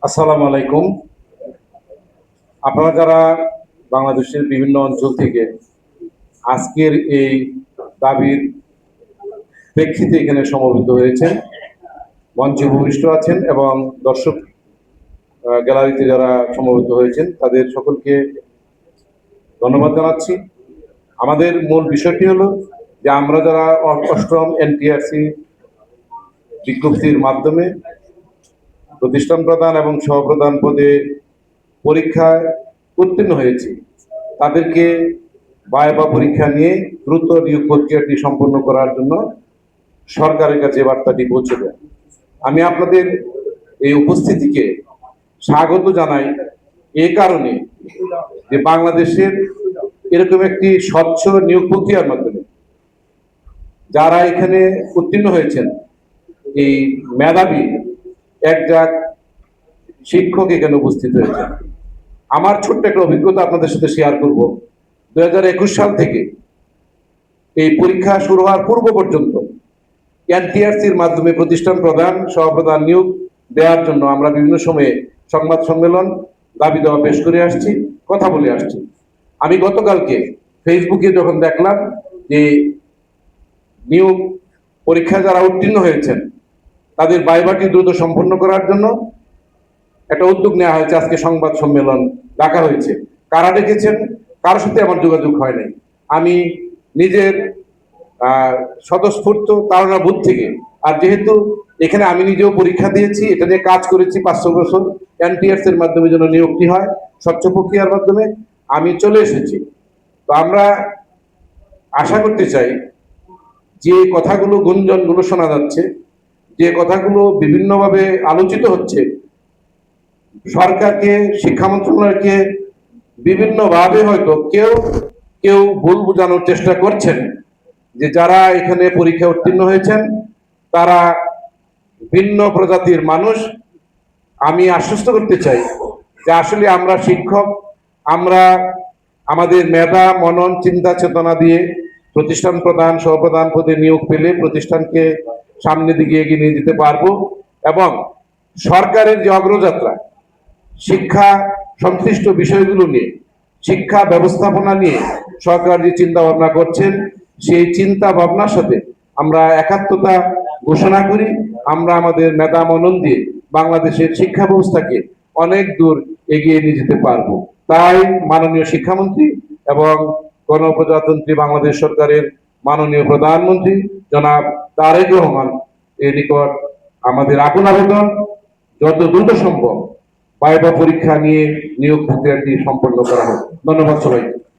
আসসালামু আলাইকুম। আপনারা যারা বাংলাদেশের বিভিন্ন অঞ্চল থেকে আজকের এই দাবির প্রেক্ষিতে এখানে সমবেত হয়েছেন, মঞ্চে ভূমিষ্ঠ আছেন এবং দর্শক গ্যালারিতে যারা সমবেত হয়েছেন তাদের সকলকে ধন্যবাদ জানাচ্ছি। আমাদের মূল বিষয়টি হলো যে আমরা যারা অষ্টম এনটিআরসি বিজ্ঞপ্তির মাধ্যমে প্রতিষ্ঠান প্রধান এবং সহপ্রধান পদে পরীক্ষায় উত্তীর্ণ হয়েছি, তাদেরকে ভাইভা পরীক্ষা নিয়ে দ্রুত নিয়োগ প্রক্রিয়াটি সম্পন্ন করার জন্য সরকারের কাছে বার্তাটি পৌঁছে দেয়। আমি আপনাদের এই উপস্থিতিকে স্বাগত জানাই এই কারণে যে বাংলাদেশের এরকম একটি স্বচ্ছ নিয়োগ প্রক্রিয়ার মাধ্যমে যারা এখানে উত্তীর্ণ হয়েছেন, এই মেধাবী একজাক শিক্ষক এখানে উপস্থিত হয়েছেন। আমার ছোট্ট একটা অভিজ্ঞতা আপনাদের সাথে শেয়ার করব। 2021 সাল থেকে এই পরীক্ষা শুরু হওয়ার পূর্ব পর্যন্ত এনটিআরসির মাধ্যমে প্রতিষ্ঠান প্রধান সহপ্রধান নিয়োগ দেওয়ার জন্য আমরা বিভিন্ন সময়ে সংবাদ সম্মেলন দাবি দেওয়া পেশ করে আসছি, কথা বলে আসছি। আমি গতকালকে ফেসবুকে যখন দেখলাম যে নিয়োগ পরীক্ষা যারা উত্তীর্ণ হয়েছেন তাদের ভাইভাটি দ্রুত সম্পন্ন করার জন্য একটা উদ্যোগ নেওয়া হয়েছে, আজকে সংবাদ সম্মেলন ডাকা হয়েছে। কারা ডেকেছেন, কারোর সাথে আমার যোগাযোগ হয় নাই। আমি নিজের স্বতঃস্ফূর্ত তারা বোধ থেকে, আর যেহেতু এখানে আমি নিজেও পরীক্ষা দিয়েছি, এটা নিয়ে কাজ করেছি 500 বছর, এনটিআরস এর মাধ্যমে যেন নিয়োগটি হয় স্বচ্ছ প্রক্রিয়ার মাধ্যমে, আমি চলে এসেছি। তো আমরা আশা করতে চাই যে কথাগুলো গুঞ্জনগুলো শোনা যাচ্ছে, যে কথাগুলো বিভিন্নভাবে আলোচিত হচ্ছে, সরকারকে শিক্ষা মন্ত্রণালয়কে বিভিন্নভাবে হয়তো কেউ কেউ ভুল বোঝানোর চেষ্টা করছেন যে যারা এখানে পরীক্ষা উত্তীর্ণ হয়েছেন তারা ভিন্ন প্রজাতির মানুষ। আমি আশ্বস্ত করতে চাই যে আসলে আমরা শিক্ষক, আমরা আমাদের মেধা মনন চিন্তা চেতনা দিয়ে প্রতিষ্ঠান প্রধান সহপ্রধান পদে নিয়োগ পেলে প্রতিষ্ঠানকে সামনের দিকে এগিয়ে নিয়ে যেতে পারবো এবং সরকারের যে অগ্রযাত্রা শিক্ষা সংশ্লিষ্ট বিষয়গুলো নিয়ে, শিক্ষা ব্যবস্থাপনা নিয়ে সরকার যে চিন্তা ভাবনা করছেন সেই চিন্তা ভাবনার সাথে আমরা একাত্মতা ঘোষণা করি। আমরা আমাদের মেধা মনন দিয়ে বাংলাদেশের শিক্ষা ব্যবস্থাকে অনেক দূর এগিয়ে নিয়ে যেতে পারবো। তাই মাননীয় শিক্ষামন্ত্রী এবং গণপ্রজাতন্ত্রী বাংলাদেশ সরকারের মাননীয় প্রধানমন্ত্রী জনাব তারেক রহমান এর নিকট আমাদের আকুল আবেদন, যত দ্রুত সম্ভব ভাইভা পরীক্ষা নিয়ে নিয়োগ প্রক্রিয়াটি সম্পন্ন করা হোক। ধন্যবাদ সবাইকে।